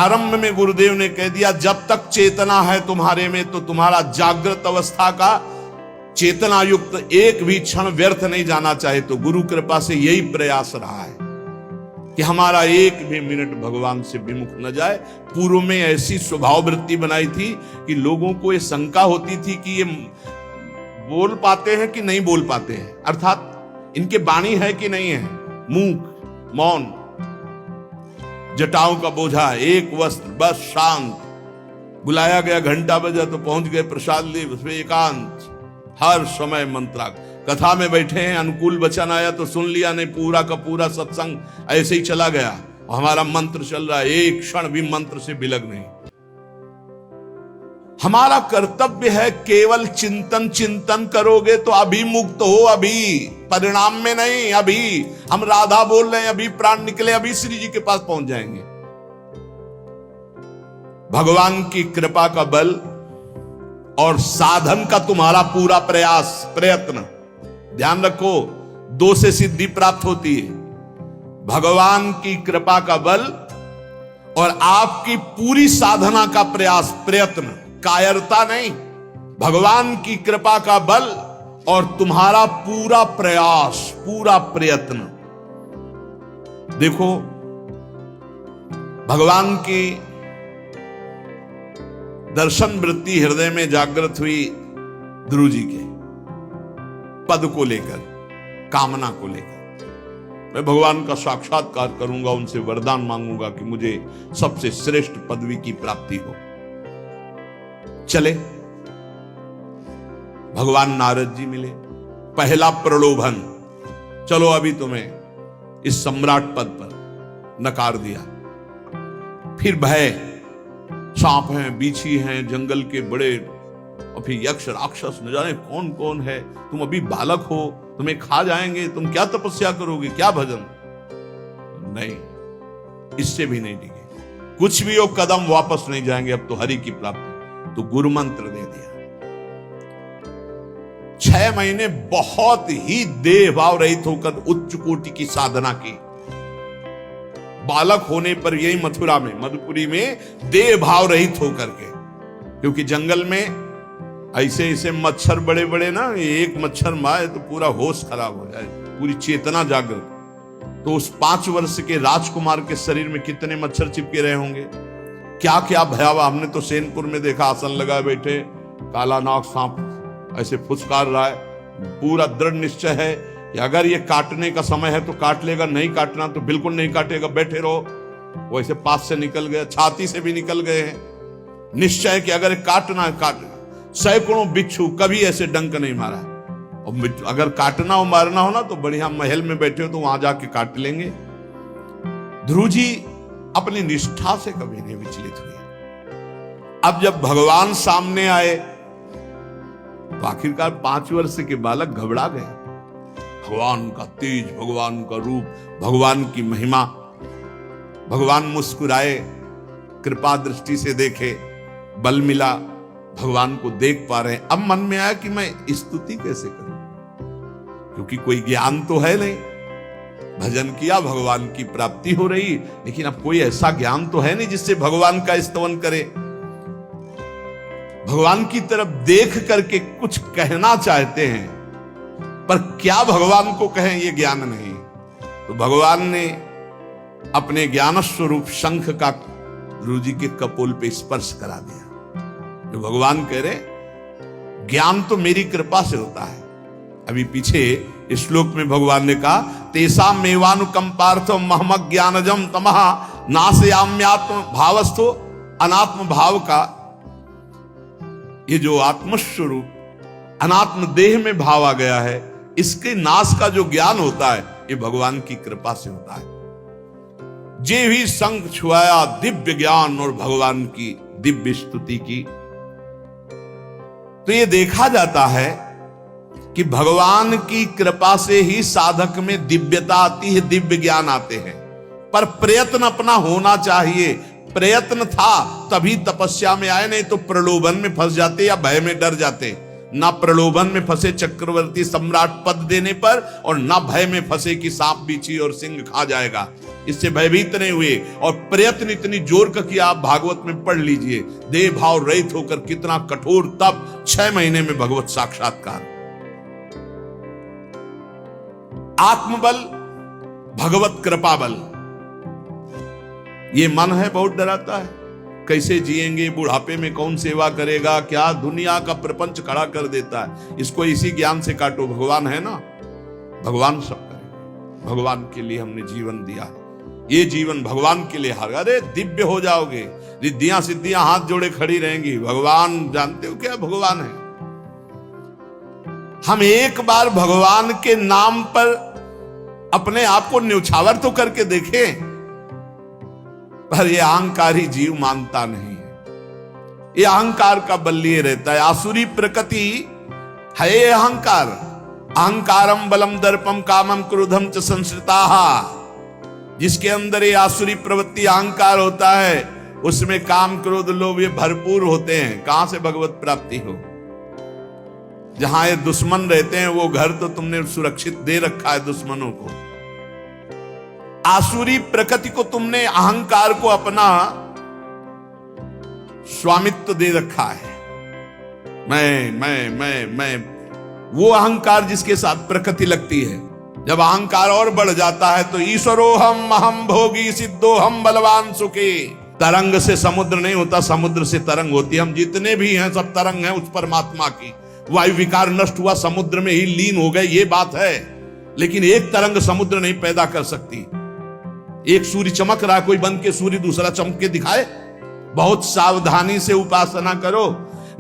प्रारंभ में गुरुदेव ने कह दिया, जब तक चेतना है तुम्हारे में तो तुम्हारा जागृत अवस्था का चेतना युक्त एक भी क्षण व्यर्थ नहीं जाना चाहे। तो गुरु कृपा से यही प्रयास रहा है कि हमारा एक भी मिनट भगवान से विमुख न जाए। पूर्व में ऐसी स्वभाव वृत्ति बनाई थी कि लोगों को ये शंका होती थी कि ये बोल पाते हैं कि नहीं बोल पाते हैं, अर्थात इनके वाणी है कि नहीं है, मूक मौन, जटाओं का बोझा, एक वस्त्र, बस शांत। बुलाया गया, घंटा बजा तो पहुंच गए, प्रसाद लिए, उसमें एकांत, हर समय मंत्रा। कथा में बैठे हैं, अनुकूल वचन आया तो सुन लिया, नहीं पूरा का पूरा सत्संग ऐसे ही चला गया। हमारा मंत्र चल रहा है, एक क्षण भी मंत्र से बिलग नहीं। हमारा कर्तव्य है केवल चिंतन करोगे तो अभी मुक्त हो, अभी परिणाम में नहीं। अभी हम राधा बोल रहे हैं, अभी प्राण निकले, अभी श्री जी के पास पहुंच जाएंगे। भगवान की कृपा का बल और साधन का तुम्हारा पूरा प्रयास प्रयत्न, ध्यान रखो, दो से सिद्धि प्राप्त होती है। भगवान की कृपा का बल और आपकी पूरी साधना का प्रयास प्रयत्न, कायरता नहीं। भगवान की कृपा का बल और तुम्हारा पूरा प्रयास, पूरा प्रयत्न। देखो, भगवान की दर्शन वृत्ति हृदय में जागृत हुई ध्रुव जी के पद को लेकर, कामना को लेकर। मैं भगवान का साक्षात्कार करूंगा, उनसे वरदान मांगूंगा कि मुझे सबसे श्रेष्ठ पदवी की प्राप्ति हो। चले, भगवान नारद जी मिले। पहला प्रलोभन, चलो अभी तुम्हें इस सम्राट पद पर नकार दिया। फिर भय, सांप हैं, बीछी हैं, जंगल के बड़े, और फिर यक्ष राक्षस, न जाने कौन कौन है। तुम अभी बालक हो, तुम्हें खा जाएंगे, तुम क्या तपस्या करोगे, क्या भजन। नहीं, इससे भी नहीं डिगे, कुछ भी हो, कदम वापस नहीं जाएंगे, अब तो हरि की प्राप्ति। तो गुरु मंत्र दे दिया। 6 महीने बहुत ही देह भाव रहित होकर उच्च कोटि की साधना की। बालक होने पर यही मथुरा में, मधुपुरी में देह भाव रहित होकर के, क्योंकि जंगल में ऐसे ऐसे मच्छर बड़े बड़े ना, एक मच्छर मारे तो पूरा होश खराब हो जाए, पूरी चेतना जागृत। तो उस 5 वर्ष के राजकुमार के शरीर में कितने मच्छर चिपके रहे होंगे, क्या क्या भयावह। हमने तो सेनपुर में देखा, आसन लगाए बैठे, काला नाग सांप ऐसे फुसकार रहा है। पूरा दृढ़ निश्चय है कि अगर ये काटने का समय है तो काट लेगा, नहीं काटना तो बिल्कुल नहीं काटेगा, बैठे रहो। वैसे पास से निकल गए, छाती से भी निकल गए हैं। निश्चय कि अगर काटना है काट। सैकड़ों बिच्छू कभी ऐसे डंक नहीं मारा। और अगर काटना हो, मारना हो ना, तो बढ़िया महल में बैठे हो तो वहां जाके काट लेंगे। ध्रुव जी अपनी निष्ठा से कभी नहीं विचलित हुए। अब जब भगवान सामने आए तो आखिरकार 5 वर्ष के बालक घबरा गए। भगवान का तेज, भगवान का रूप, भगवान की महिमा। भगवान मुस्कुराए, कृपा दृष्टि से देखे, बल मिला, भगवान को देख पा रहे हैं। अब मन में आया कि मैं स्तुति कैसे करूं, क्योंकि कोई ज्ञान तो है नहीं। भजन किया, भगवान की प्राप्ति हो रही, लेकिन अब कोई ऐसा ज्ञान तो है नहीं जिससे भगवान का स्तवन करे। भगवान की तरफ देख करके कुछ कहना चाहते हैं, पर क्या भगवान को कहें ये ज्ञान नहीं। तो भगवान ने अपने ज्ञान स्वरूप शंख का ध्रुव जी के कपोल पे स्पर्श करा दिया। जो भगवान कह रहे, ज्ञान तो मेरी कृपा से होता है। अभी पीछे इस श्लोक में भगवान ने कहा, तेसा मेवानुकंपार्थो महमक ज्ञानजम तमहा नाशयाम्यात्म भावस्थो। अनात्म भाव का ये जो आत्मस्वरूप अनात्म देह में भाव आ गया है, इसके नाश का जो ज्ञान होता है ये भगवान की कृपा से होता है। जे भी संग छुआया दिव्य ज्ञान और भगवान की दिव्य स्तुति की। तो ये देखा जाता है कि भगवान की कृपा से ही साधक में दिव्यता आती है, दिव्य ज्ञान आते हैं। पर प्रयत्न अपना होना चाहिए। प्रयत्न था तभी तपस्या में आए, नहीं तो प्रलोभन में फंस जाते या भय में डर जाते। ना प्रलोभन में फंसे चक्रवर्ती सम्राट पद देने पर, और ना भय में फंसे कि सांप बीछी और सिंह खा जाएगा। इससे भयभीत नहीं हुए और प्रयत्न इतनी जोर का किया। आप भागवत में पढ़ लीजिए, देह भाव रहित होकर कितना कठोर तप, 6 महीने में भगवत साक्षात्कार। आत्मबल, भगवत कृपा बल। ये मन है बहुत डराता है, कैसे जिएंगे, बुढ़ापे में कौन सेवा करेगा, क्या दुनिया का प्रपंच खड़ा कर देता है। इसको इसी ज्ञान से काटो, भगवान है ना, भगवान सब करेगा। भगवान के लिए हमने जीवन दिया है, ये जीवन भगवान के लिए हार। अरे दिव्य हो जाओगे, रिद्धियां सिद्धियां हाथ जोड़े खड़ी रहेंगी। भगवान जानते हो क्या भगवान है। हम एक बार भगवान के नाम पर अपने आप को न्यौछावर तो करके देखें, पर यह अहंकारी जीव मानता नहीं है। यह अहंकार का बल लिए रहता है। आसुरी प्रकृति है ये अहंकार। अहंकारम बलम दर्पम कामम क्रोधम च संश्रिताः। जिसके अंदर ये आसुरी प्रवृत्ति अहंकार होता है, उसमें काम क्रोध लोभ ये भरपूर होते हैं। कहां से भगवत प्राप्ति हो। जहां ये दुश्मन रहते हैं वो घर तो तुमने सुरक्षित दे रखा है दुश्मनों को। आसुरी प्रकृति को तुमने, अहंकार को अपना स्वामित्व दे रखा है। मैं वो अहंकार जिसके साथ प्रकृति लगती है। जब अहंकार और बढ़ जाता है तो ईश्वरोहम अहम भोगी सिद्धोहम बलवान सुखी। तरंग से समुद्र नहीं होता, समुद्र से तरंग होती है। हम जितने भी हैं सब तरंग हैं उस परमात्मा की। वायु विकार नष्ट हुआ, समुद्र में ही लीन हो गए, ये बात है। लेकिन एक तरंग समुद्र नहीं पैदा कर सकती। एक सूर्य चमक रहा, कोई बन के सूर्य दूसरा चमक के दिखाए। बहुत सावधानी से उपासना करो।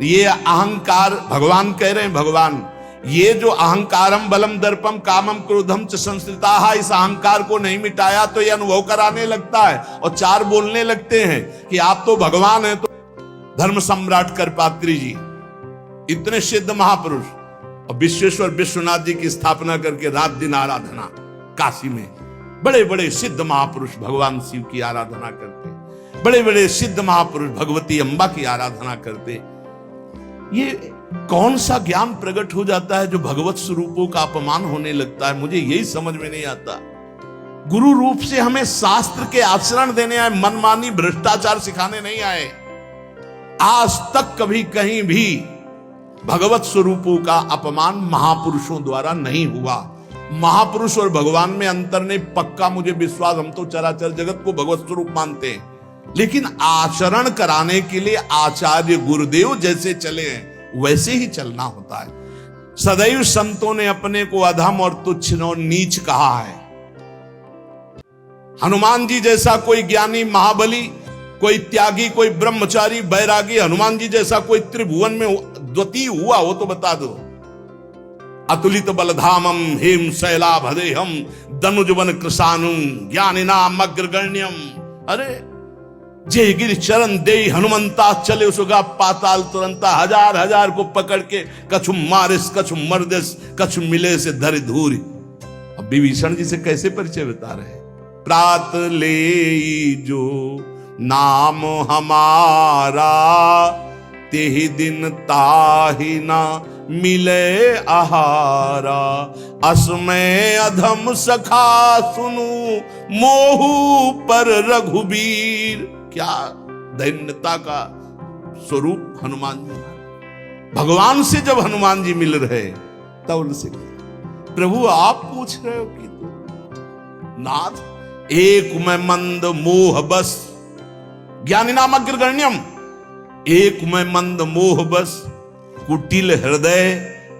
ये अहंकार, भगवान कह रहे हैं, भगवान ये जो अहंकारम बलम दर्पम कामम क्रोधम च संश्रिताः, इस अहंकार को नहीं मिटाया तो ये अनुभव कराने लगता है और 4 बोलने लगते हैं कि आप तो भगवान हैं। तो धर्म सम्राट करपात्री जी, इतने सिद्ध महापुरुष, और विश्वेश्वर विश्वनाथ जी की स्थापना करके रात दिन आराधना। काशी में बड़े बड़े सिद्ध महापुरुष भगवान शिव की आराधना करते, बड़े बड़े सिद्ध महापुरुष भगवती अम्बा की आराधना करते। ये कौन सा ज्ञान प्रकट हो जाता है जो भगवत स्वरूपों का अपमान होने लगता है। मुझे यही समझ में नहीं आता। गुरु रूप से हमें शास्त्र के आचरण देने आए, मनमानी भ्रष्टाचार सिखाने नहीं आए। आज तक कभी कहीं भी भगवत स्वरूपों का अपमान महापुरुषों द्वारा नहीं हुआ। महापुरुष और भगवान में अंतर नहीं, पक्का मुझे विश्वास। हम तो चराचर जगत को भगवत स्वरूप मानते हैं, लेकिन आचरण कराने के लिए आचार्य गुरुदेव जैसे चले हैं वैसे ही चलना होता है। सदैव संतों ने अपने को अधम और तुच्छ और नीच कहा है। हनुमान जी जैसा कोई ज्ञानी महाबली, कोई त्यागी, कोई ब्रह्मचारी बैरागी, हनुमान जी जैसा कोई त्रिभुवन में द्वितीय हुआ हो तो बता दो। अतुलित बलधामम हेम शैलाभदेहम दनुजवन कृशानुम ज्ञानिनाम अग्रगण्यम। अरे जय गिर चरण दे हनुमंता चले सुगा पाताल तुरंता। हजार हजार को पकड़ के कछु मारिस कछु मर्दिस कछु मिले से धर धूरी। अब विभीषण जी से कैसे परिचय बता रहे। प्रात ले जो नाम हमारा तेहि दिन ताहि ना मिले आहारा। असमय अधम सखा सुनु मोहू पर रघुबीर। क्या दैन्यता का स्वरूप हनुमान जी। भगवान से जब हनुमान जी मिल रहे तब उनसे प्रभु आप पूछ रहे हो कि तू नाथ एक मैं मंद मोह बस ज्ञानी नाम अग्रगण्यम। एक मैं मंद मोह बस कुटिल हृदय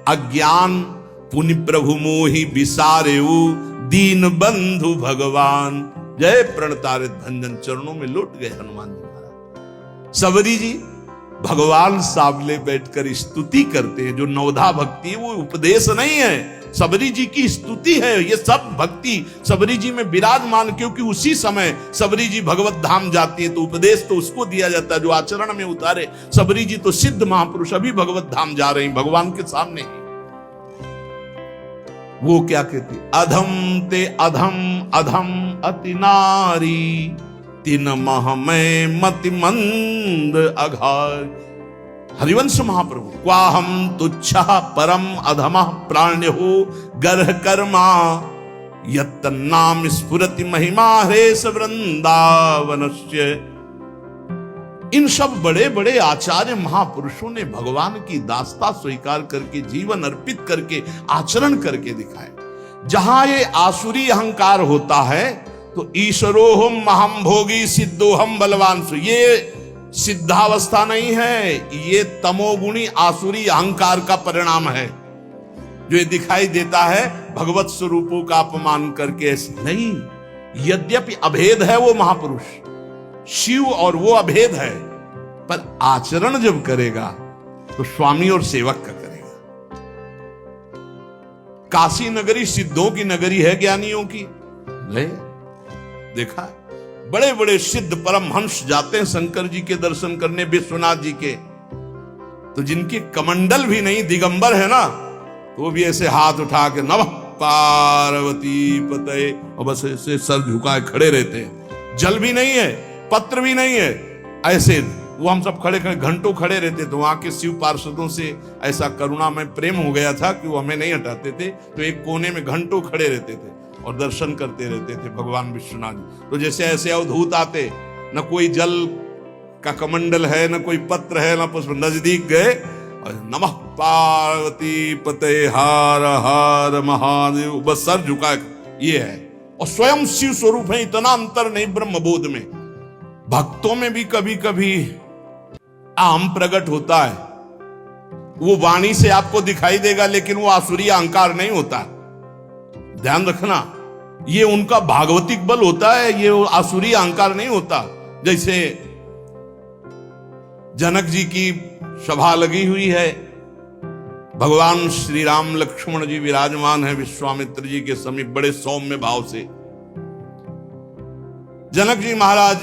अज्ञान पुनि प्रभु मोहि विसारेऊ दीन बंधु भगवान। जय प्रणतारित भंजन चरणों में लौट गए हनुमान जी महाराज। सबरी जी भगवान सामने बैठकर स्तुति करते हैं। जो नवधा भक्ति है वो उपदेश नहीं है, सबरी जी की स्तुति है। ये सब भक्ति सबरी जी में विराजमान, क्योंकि उसी समय सबरी जी भगवत धाम जाती है तो उपदेश तो उसको दिया जाता है जो आचरण में उतारे। सबरी जी तो सिद्ध महापुरुष अभी भगवत धाम जा रहे हैं भगवान के सामने। वो क्या कहती, अधम ते अधम अधम अति नारी तिन मह में मति मंद अघार। हरिवंश महाप्रभु क्वाहम तुच्छा परम अधम प्राण्य हो गर्ह कर्मा यत्तन्नाम स्फुरति महिमा हरेश वृंदावनस्य। इन सब बड़े बड़े आचार्य महापुरुषों ने भगवान की दास्ता स्वीकार करके, जीवन अर्पित करके, आचरण करके दिखाए। जहां ये आसुरी अहंकार होता है तो ईश्वरोहम महम भोगी सिद्धोहम बलवान, ये सिद्धावस्था नहीं है, ये तमोगुणी आसुरी अहंकार का परिणाम है जो ये दिखाई देता है भगवत स्वरूपों का अपमान करके। नहीं, यद्यपि अभेद है वो महापुरुष, शिव और वो अभेद है, पर आचरण जब करेगा तो स्वामी और सेवक का करेगा। काशी नगरी सिद्धों की नगरी है, ज्ञानियों की। ले देखा, बड़े बड़े सिद्ध परमहंस जाते हैं शंकर जी के दर्शन करने, विश्वनाथ जी के, तो जिनके कमंडल भी नहीं, दिगंबर है ना, तो वो भी ऐसे हाथ उठा के नमः पार्वती पते, और बस ऐसे सर झुकाए खड़े रहते हैं। जल भी नहीं है, पत्र भी नहीं है, ऐसे वो हम सब खड़े खड़े घंटों खड़े रहते। तो वहां के शिव पार्षदों से ऐसा करुणा में प्रेम हो गया था कि वो हमें नहीं हटाते थे, तो एक कोने में घंटों खड़े रहते थे और दर्शन करते रहते थे भगवान विश्वनाथ जी। तो जैसे ऐसे अवधूत आते, न कोई जल का कमंडल है, न कोई पत्र है, न पुष्प, नजदीक गए और नमः पार्वती पते हार हार महादेव, बस सर झुका, ये है। और स्वयं शिव स्वरूप है, इतना अंतर नहीं ब्रह्मबोध में। भक्तों में भी कभी कभी आम प्रकट होता है, वो वाणी से आपको दिखाई देगा, लेकिन वो आसुरी अहंकार नहीं होता। ध्यान रखना, ये उनका भागवतिक बल होता है, ये आसुरी अहंकार नहीं होता। जैसे जनक जी की सभा लगी हुई है, भगवान श्री राम लक्ष्मण जी विराजमान है विश्वामित्र जी के समीप, बड़े सौम्य भाव से। जनक जी महाराज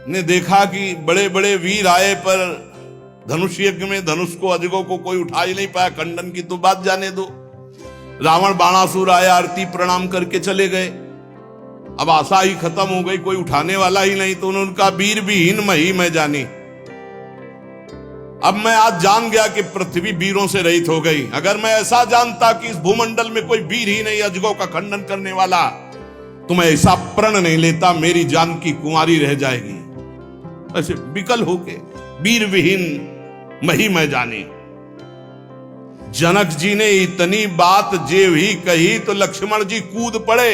ने देखा कि बड़े बड़े वीर आए, पर धनुष यज्ञ में धनुष को, अजगों को कोई उठा ही नहीं पाया। खंडन की तो बात जाने दो, रावण बाणासुर आया, आरती प्रणाम करके चले गए। अब आशा ही खत्म हो गई, कोई उठाने वाला ही नहीं। तो उन्होंने कहा वीर विहीन मही मैं जानी। अब मैं आज जान गया कि पृथ्वी वीरों से रहित हो गई। अगर मैं ऐसा जानता कि इस भूमंडल में कोई वीर ही नहीं अजगों का खंडन करने वाला, तो मैं ऐसा प्रण नहीं लेता, मेरी जान की कुंवारी रह जाएगी। ऐसे विकल होके वीर विहीन मही मैं जानी। जनक जी ने इतनी बात जेव ही कही तो लक्ष्मण जी कूद पड़े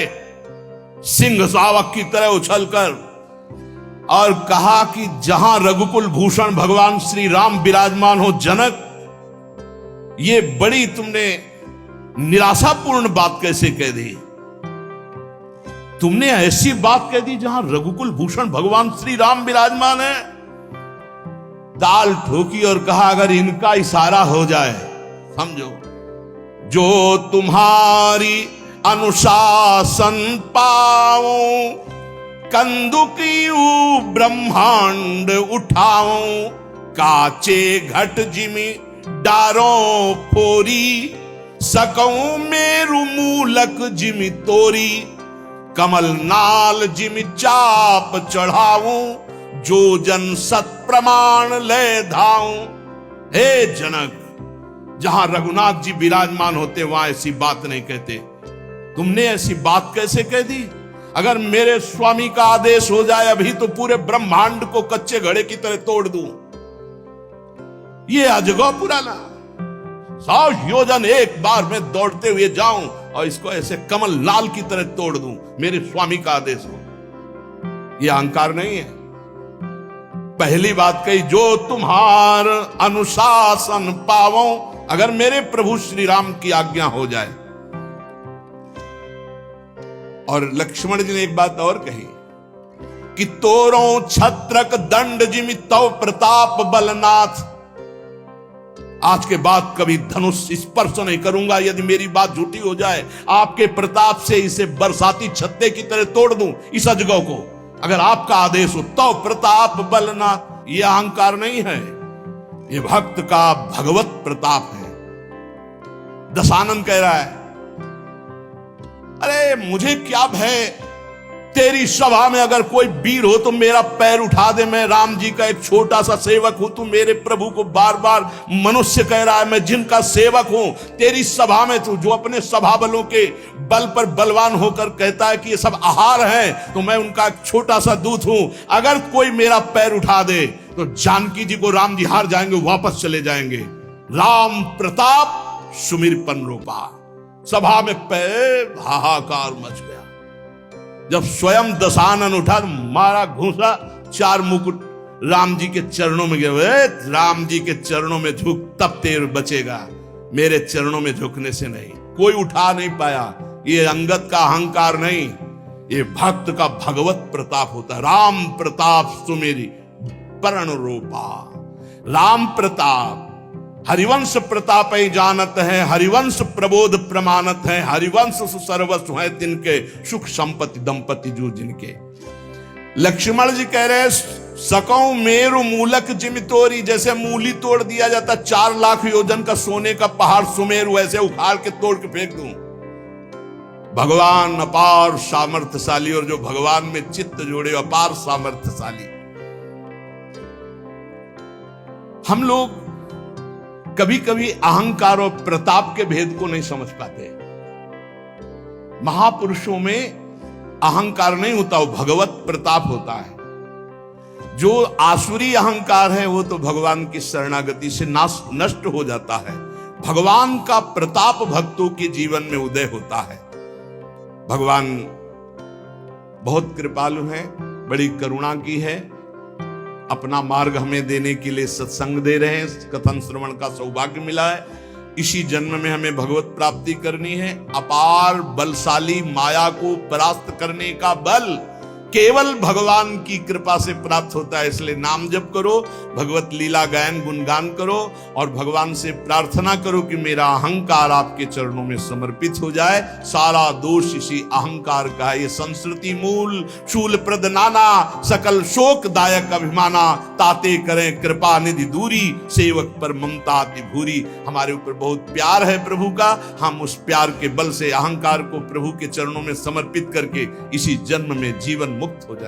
सिंह शावक की तरह उछलकर, और कहा कि जहां रघुकुल भूषण भगवान श्री राम विराजमान हो, जनक ये बड़ी तुमने निराशापूर्ण बात कैसे कह दी? तुमने ऐसी बात कह दी जहां रघुकुल भूषण भगवान श्री राम विराजमान है। ताल ठोकी और कहा अगर इनका इशारा हो जाए, समझो, जो तुम्हारी अनुशासन पाऊं, कंदुकियू ब्रह्मांड उठाऊं, काचे घट जिमी डारों फोरी, सकऊं मेरु मूलक जिमी तोरी, कमल नाल जिमी चाप चढ़ाऊं, जो जन सत प्रमाण ले धाऊं। हे जनक, जहां रघुनाथ जी विराजमान होते वहां ऐसी बात नहीं कहते। तुमने ऐसी बात कैसे कह दी? अगर मेरे स्वामी का आदेश हो जाए अभी तो पूरे ब्रह्मांड को कच्चे घड़े की तरह तोड़ दूं। ये अजगौ पुराना 100 योजन एक बार में दौड़ते हुए जाऊं और इसको ऐसे कमल लाल की तरह तोड़ दूं, मेरे स्वामी का आदेश हो। ये अहंकार नहीं है। पहली बात कही, जो तुम्हार अनुशासन पावो, अगर मेरे प्रभु श्री राम की आज्ञा हो जाए। और लक्ष्मण जी ने एक बात और कही कि तोरों छत्रक दंड जिमि तव प्रताप बलनाथ। आज के बाद कभी धनुष स्पर्श नहीं करूंगा यदि मेरी बात झूठी हो जाए। आपके प्रताप से इसे बरसाती छत्ते की तरह तोड़ दूं इस अजगौ को, अगर आपका आदेश हो। तव प्रताप बलनाथ, यह अहंकार नहीं है, ये भक्त का भगवत प्रताप है। दशानन कह रहा है, अरे मुझे क्या भय, तेरी सभा में अगर कोई वीर हो तो मेरा पैर उठा दे, मैं राम जी का एक छोटा सा सेवक हूं। तू मेरे प्रभु को बार बार मनुष्य कह रहा है, मैं जिनका सेवक हूं। तेरी सभा में तू जो अपने सभा बलों के बल पर बलवान होकर कहता है कि ये सब आहार है, तो मैं उनका एक छोटा सा दूत हूं। अगर कोई मेरा पैर उठा दे तो जानकी जी को राम जी हार जाएंगे, वापस चले जाएंगे। राम प्रताप सुमिरपन रूपा। सभा में पैर हाहाकार मच गया। जब स्वयं दशानन उठा तो मारा घूसा, 4 मुकुट राम जी के चरणों में गए। राम जी के चरणों में झुक, तब तेर बचेगा, मेरे चरणों में झुकने से नहीं। कोई उठा नहीं पाया। ये अंगद का अहंकार नहीं, ये भक्त का भगवत प्रताप होता है। राम प्रताप सुमेरी परण रूपा। राम प्रताप हरिवंश प्रताप ही जानत है, हरिवंश प्रबोध प्रमाणत है, हरिवंश सर्वस्व है तिनके, सुख संपत्ति दंपति जो जिनके। लक्ष्मण जी कह रहे सकौ मेरु मूलक जिम तोरी। जैसे मूली तोड़ दिया जाता 4 लाख योजन का सोने का पहाड़ सुमेरु, वैसे उखाड़ के तोड़ के फेंक दूं। भगवान अपार सामर्थ्यशाली, और जो भगवान में चित्त जोड़े अपार सामर्थ्यशाली। हम लोग कभी कभी अहंकार और प्रताप के भेद को नहीं समझ पाते। महापुरुषों में अहंकार नहीं होता, वो भगवत प्रताप होता है। जो आसुरी अहंकार है वो तो भगवान की शरणागति से नष्ट हो जाता है। भगवान का प्रताप भक्तों के जीवन में उदय होता है। भगवान बहुत कृपालु है, बड़ी करुणा की है। अपना मार्ग हमें देने के लिए सत्संग दे रहे हैं, कथन श्रवण का सौभाग्य मिला है। इसी जन्म में हमें भगवत प्राप्ति करनी है। अपार बलशाली माया को परास्त करने का बल केवल भगवान की कृपा से प्राप्त होता है। इसलिए नाम जप करो, भगवत लीला गायन गुणगान करो, और भगवान से प्रार्थना करो कि मेरा अहंकार आपके चरणों में समर्पित हो जाए। सारा दोष इसी अहंकार का है। ये संस्कृति मूल शूल प्रद नाना, सकल शोक दायक अभिमाना, ताते करें कृपा निधि दूरी, सेवक पर ममता अति भूरी। हमारे ऊपर बहुत प्यार है प्रभु का, हम उस प्यार के बल से अहंकार को प्रभु के चरणों में समर्पित करके इसी जन्म में जीवन मुक्त हो जाए।